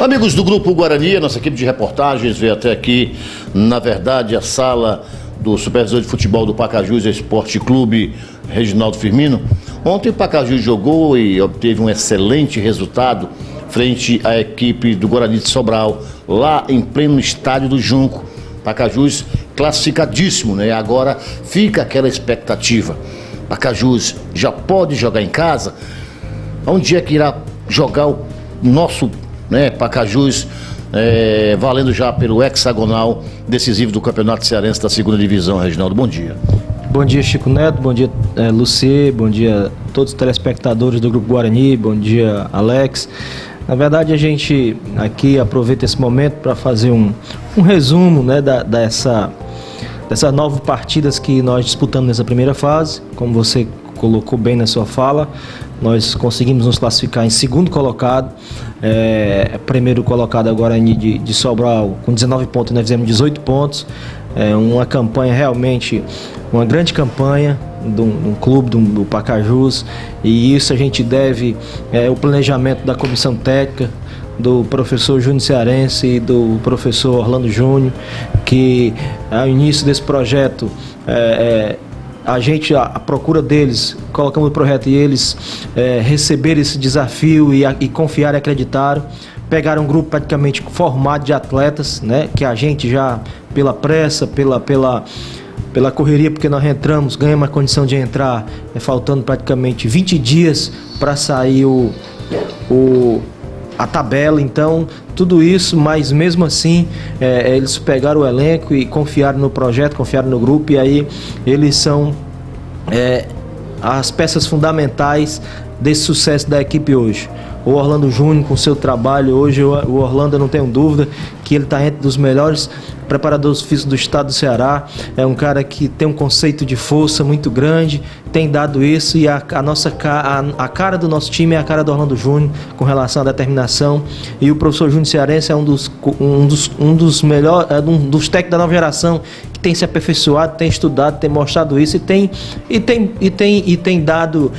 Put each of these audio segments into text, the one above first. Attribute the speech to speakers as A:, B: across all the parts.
A: Amigos do Grupo Guarani, a nossa equipe de reportagens veio até aqui, na verdade, a sala do supervisor de futebol do Pacajus Esporte Clube, Reginaldo Firmino. Ontem o Pacajus jogou e obteve um excelente resultado frente à equipe do Guarani de Sobral, lá em pleno estádio do Junco. Pacajus classificadíssimo, né? Agora fica aquela expectativa. Pacajus já pode jogar em casa? Onde é que irá jogar o nosso Pacajus, valendo já pelo hexagonal decisivo do Campeonato Cearense da 2ª Divisão? Reginaldo, bom dia.
B: Bom dia, Chico Neto, bom dia, Luci, bom dia a todos os telespectadores do Grupo Guarani, bom dia, Alex. Na verdade, a gente aqui aproveita esse momento para fazer um resumo, né, dessas 9 partidas que nós disputamos nessa primeira fase. Como você colocou bem na sua fala, nós conseguimos nos classificar em segundo colocado. Primeiro colocado agora de Sobral com 19 pontos, nós fizemos 18 pontos. Uma campanha realmente, uma grande campanha do clube, do Pacajus, e isso a gente deve o planejamento da comissão técnica, do professor Júnior Cearense e do professor Orlando Júnior, que ao início desse projeto a procura deles, colocamos o projeto e eles receberam esse desafio e confiaram e acreditaram. Pegaram um grupo praticamente formado de atletas, né, que a gente já, pela pressa, pela correria, porque nós entramos, ganhamos a condição de entrar, faltando praticamente 20 dias para sair a tabela. Então, tudo isso, mas mesmo assim, eles pegaram o elenco e confiaram no projeto, confiaram no grupo, e aí eles são as peças fundamentais desse sucesso da equipe hoje. O Orlando Júnior, com seu trabalho hoje, o Orlando, eu não tenho dúvida que ele está entre dos melhores preparadores físicos do estado do Ceará. É um cara que tem um conceito de força muito grande, tem dado isso, e a cara do nosso time é a cara do Orlando Júnior com relação à determinação. E o professor Júnior Cearense é um dos melhores, dos técnicos da nova geração, que tem se aperfeiçoado, tem estudado, tem mostrado isso e tem dado,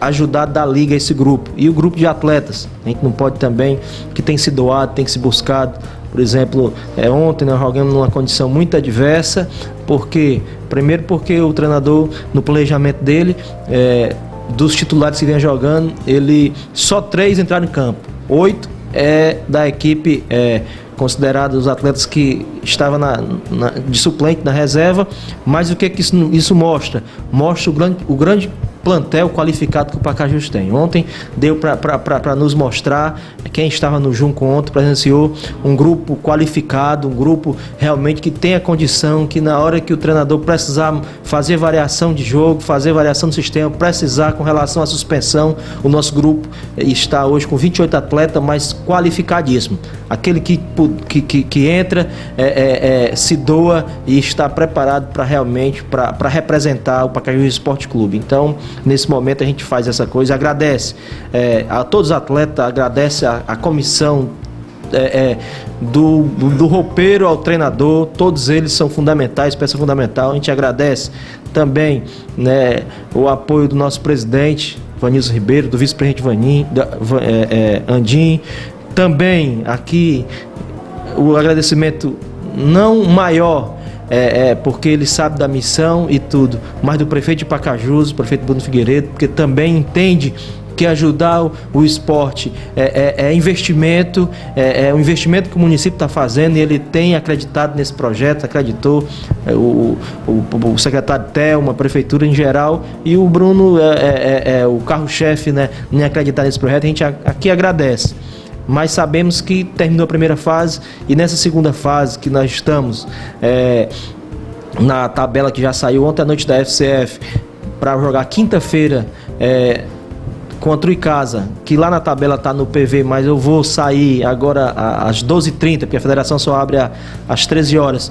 B: ajudado da liga esse grupo. E o grupo de atletas, a gente não pode também, que tem se doado, tem se buscado. Por exemplo, ontem nós jogamos numa condição muito adversa, primeiro porque o treinador, no planejamento dele, dos titulares que vinha jogando, só 3 entraram em campo, 8 da equipe, considerados os atletas que estavam de suplente na reserva. Mas o que isso mostra? Mostra o grande plantel qualificado que o Pacajus tem. Ontem deu para nos mostrar, quem estava no Junco ontem presenciou um grupo qualificado, um grupo realmente que tem a condição, que na hora que o treinador precisar fazer variação de jogo, fazer variação do sistema, precisar com relação à suspensão, o nosso grupo está hoje com 28 atletas, mas qualificadíssimo. Aquele que entra, se doa e está preparado para realmente para representar o Pacajus Esporte Clube. Então, nesse momento a gente faz essa coisa, agradece a todos os atletas, agradece a comissão, do roupeiro ao treinador, todos eles são fundamentais, peça fundamental. A gente agradece também, né, o apoio do nosso presidente Vanilson Ribeiro, do vice-presidente Andim. Também aqui o agradecimento não maior, porque ele sabe da missão e tudo, mas do prefeito de Pacajus, o prefeito Bruno Figueiredo, porque também entende que ajudar o esporte investimento, um investimento que o município está fazendo, e ele tem acreditado nesse projeto, acreditou, o secretário Thelma, a prefeitura em geral, e o Bruno o carro-chefe, né, em acreditar nesse projeto. A gente aqui agradece. Mas sabemos que terminou a primeira fase, e nessa segunda fase que nós estamos, na tabela que já saiu ontem à noite da FCF, para jogar quinta-feira contra o Icasa, que lá na tabela está no PV, mas eu vou sair agora às 12h30, porque a federação só abre às 13 horas.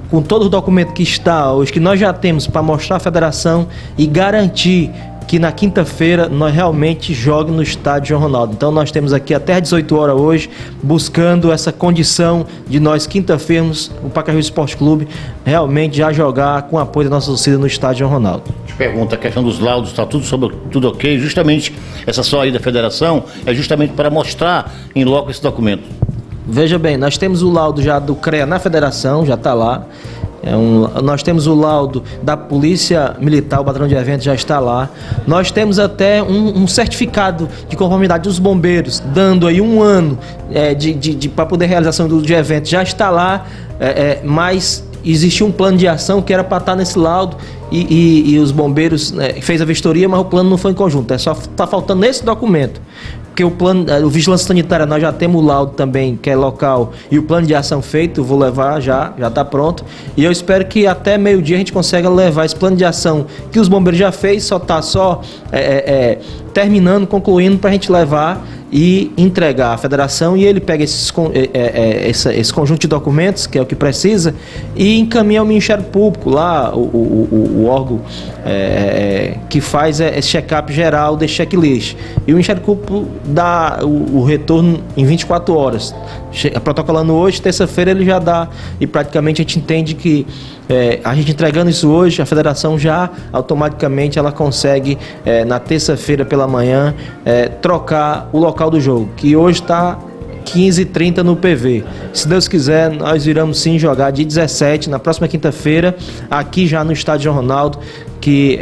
B: Com todo o documento que está hoje, que nós já temos para mostrar à federação e garantir que na quinta-feira nós realmente joguemos no estádio João Ronaldo. Então nós temos aqui até às 18 horas hoje, buscando essa condição de nós quinta-feira, o Pacajus Esporte Clube, realmente já jogar com apoio da nossa torcida no estádio João Ronaldo. Te
A: pergunta, a questão dos laudos, está tudo ok? Justamente essa só aí da federação é justamente para mostrar em loco esse documento.
B: Veja bem, nós temos o laudo já do CREA na federação, já está lá. Nós temos o laudo da Polícia Militar, o Batalhão de Eventos já está lá. Nós temos até um certificado de conformidade dos bombeiros, dando aí 1 ano para poder realização de evento, já está lá, mas existia um plano de ação que era para estar nesse laudo e os bombeiros fez a vistoria, mas o plano não foi em conjunto, só está faltando esse documento. Porque o plano, o vigilância sanitária, nós já temos o laudo também, que é local, e o plano de ação feito, vou levar já está pronto. E eu espero que até meio-dia a gente consiga levar esse plano de ação que os bombeiros já fez, só está terminando, concluindo, para a gente levar e entregar à federação, e ele pega esse conjunto de documentos, que é o que precisa, e encaminha ao Ministério Público, lá o órgão que faz esse check-up geral desse checklist. E o Ministério Público dá o retorno em 24 horas. Protocolando hoje, terça-feira ele já dá, e praticamente a gente entende que a gente entregando isso hoje, a federação já automaticamente ela consegue, na terça-feira pela manhã, trocar o local do jogo, que hoje está 15h30 no PV. Se Deus quiser, nós iremos sim jogar dia 17, na próxima quinta-feira, aqui já no Estádio João Ronaldo, que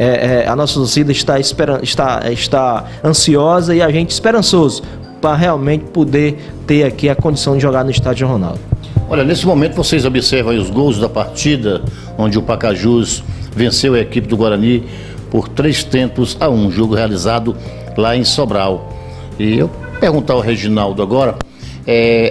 B: a nossa torcida está ansiosa e a gente esperançoso para realmente poder ter aqui a condição de jogar no Estádio João Ronaldo.
A: Olha, nesse momento vocês observam aí os gols da partida, onde o Pacajus venceu a equipe do Guarani por 3-1, jogo realizado lá em Sobral. E eu perguntar ao Reginaldo agora,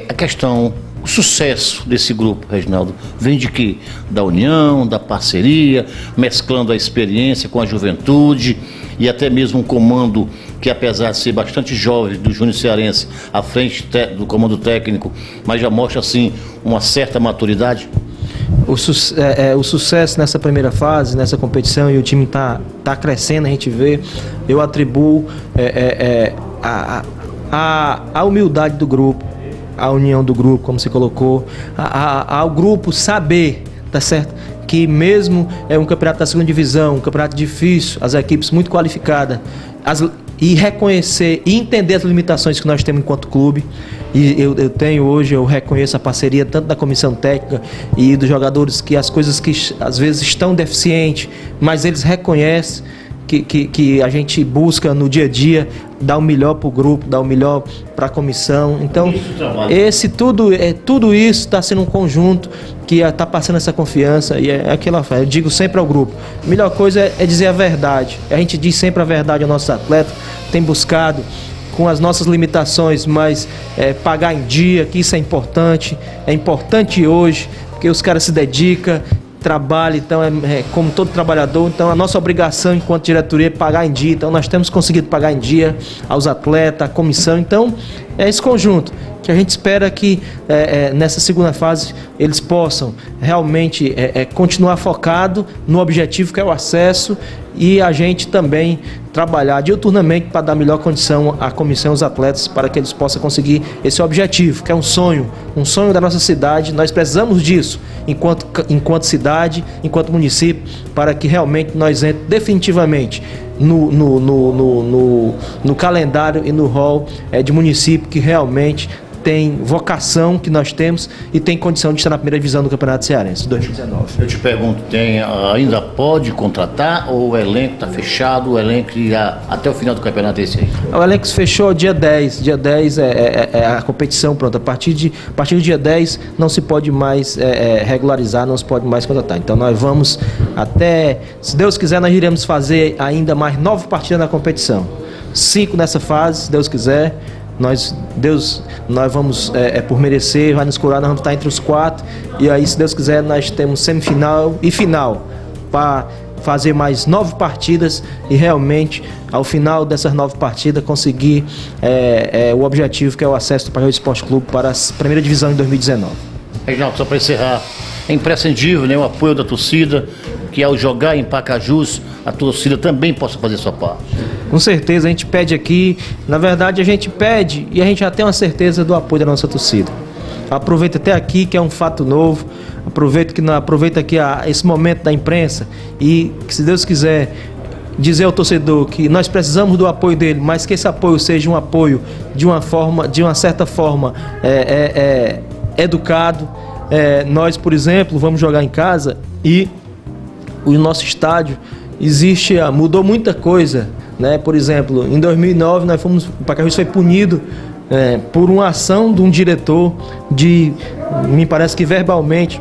A: a questão, o sucesso desse grupo, Reginaldo, vem de quê? Da união, da parceria, mesclando a experiência com a juventude e até mesmo um comando que, apesar de ser bastante jovem, do Júnior Cearense, à frente do comando técnico, mas já mostra assim uma certa maturidade?
B: O sucesso nessa primeira fase, nessa competição, e o time tá crescendo, a gente vê, eu atribuo a humildade do grupo, a união do grupo, como você colocou, ao grupo saber, tá certo? Que mesmo um campeonato da segunda divisão, um campeonato difícil, as equipes muito qualificadas, e reconhecer e entender as limitações que nós temos enquanto clube. E eu tenho hoje, eu reconheço a parceria tanto da comissão técnica e dos jogadores, que as coisas que às vezes estão deficientes, mas eles reconhecem que a gente busca no dia a dia dar o melhor para o grupo, dar o melhor para a comissão. Então, tudo isso está sendo um conjunto que está passando essa confiança, e é aquela fase. Eu digo sempre ao grupo, a melhor coisa é dizer a verdade. A gente diz sempre a verdade aos nossos atletas, tem buscado com as nossas limitações, mas pagar em dia, que isso é importante hoje, porque os caras se dedicam, trabalho, então como todo trabalhador, então a nossa obrigação enquanto diretoria é pagar em dia, então nós temos conseguido pagar em dia aos atletas, à comissão, então é esse conjunto que a gente espera que nessa segunda fase eles possam realmente continuar focado no objetivo, que é o acesso, e a gente também trabalhar diuturnamente para dar melhor condição à comissão e aos atletas, para que eles possam conseguir esse objetivo, que é um sonho da nossa cidade. Nós precisamos disso enquanto cidade, enquanto município, para que realmente nós entremos definitivamente no calendário e no hall de município que realmente tem vocação, que nós temos, e tem condição de estar na primeira divisão do Campeonato Cearense 2019. Eu
A: te pergunto, ainda pode contratar, ou o elenco está fechado, o elenco irá até o final do campeonato esse aí?
B: O elenco se fechou dia 10, dia 10 é a competição, pronto, a partir do dia 10 não se pode mais regularizar, não se pode mais contratar. Então nós vamos até, se Deus quiser, nós iremos fazer ainda mais 9 partidas na competição, 5 nessa fase, se Deus quiser. Nós vamos, por merecer, vai nos curar, nós vamos estar entre os 4, e aí, se Deus quiser, nós temos semifinal e final para fazer mais 9 partidas e realmente, ao final dessas 9 partidas, conseguir o objetivo, que é o acesso do Pacajus Esporte Clube para a primeira divisão em 2019.
A: Reginaldo, só para encerrar, é imprescindível, né, o apoio da torcida, que ao jogar em Pacajus, a torcida também possa fazer sua parte.
B: Com certeza, a gente pede aqui, na verdade a gente pede e a gente já tem uma certeza do apoio da nossa torcida. Aproveita até aqui, que é um fato novo, aproveita aqui esse momento da imprensa, e que, se Deus quiser, dizer ao torcedor que nós precisamos do apoio dele, mas que esse apoio seja um apoio de uma certa forma educado. Nós, por exemplo, vamos jogar em casa e o nosso estádio mudou muita coisa, né? Por exemplo, em 2009 o Pacajus foi punido por uma ação de um diretor me parece que verbalmente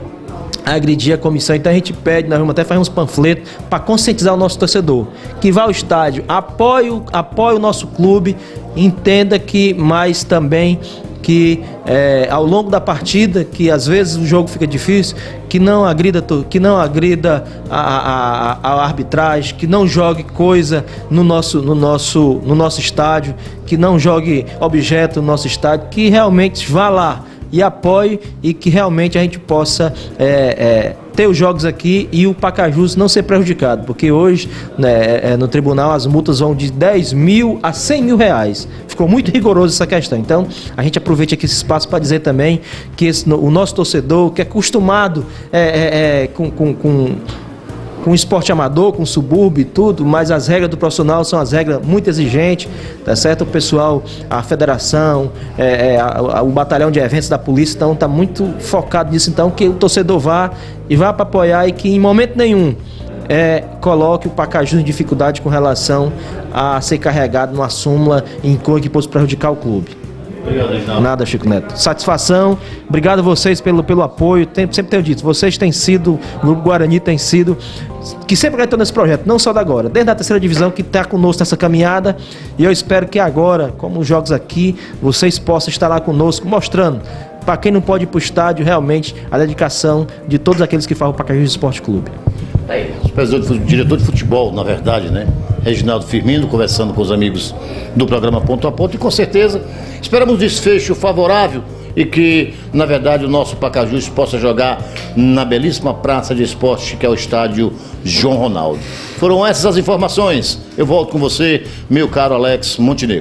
B: agredir a comissão. Então a gente pede, nós vamos até fazer uns panfletos para conscientizar o nosso torcedor, que vá ao estádio, apoie o nosso clube, entenda que, mas também que ao longo da partida, que às vezes o jogo fica difícil, que não agrida a arbitragem, que não jogue coisa no nosso estádio, que não jogue objeto no nosso estádio, que realmente vá lá e apoie, e que realmente a gente possa ter os jogos aqui e o Pacajus não ser prejudicado, porque hoje, né, no tribunal as multas vão de 10 mil a 100 mil reais. Ficou muito rigoroso essa questão. Então a gente aproveita aqui esse espaço para dizer também que o nosso torcedor, que é acostumado com esporte amador, com subúrbio e tudo, mas as regras do profissional são as regras muito exigentes, tá certo? O pessoal, a federação, o batalhão de eventos da polícia, então tá muito focado nisso, então que o torcedor vá para apoiar, e que em momento nenhum coloque o Pacajus em dificuldade com relação a ser carregado numa súmula em coisa que possa prejudicar o clube.
A: Obrigado, Reginaldo.
B: Nada, Chico Neto. Satisfação. Obrigado a vocês pelo apoio. Sempre tenho dito, vocês têm sido, o Grupo Guarani tem sido, que sempre acreditou nesse projeto, não só da agora, desde a terceira divisão, que está conosco nessa caminhada. E eu espero que agora, como os jogos aqui, vocês possam estar lá conosco, mostrando para quem não pode ir para o estádio, realmente, a dedicação de todos aqueles que fazem o Pacajus Esporte Clube.
A: O diretor de futebol, na verdade, né? Reginaldo Firmino, conversando com os amigos do programa Ponto a Ponto, e com certeza esperamos desfecho favorável e que, na verdade, o nosso Pacajus possa jogar na belíssima praça de esporte que é o estádio João Ronaldo. Foram essas as informações. Eu volto com você, meu caro Alex Montenegro.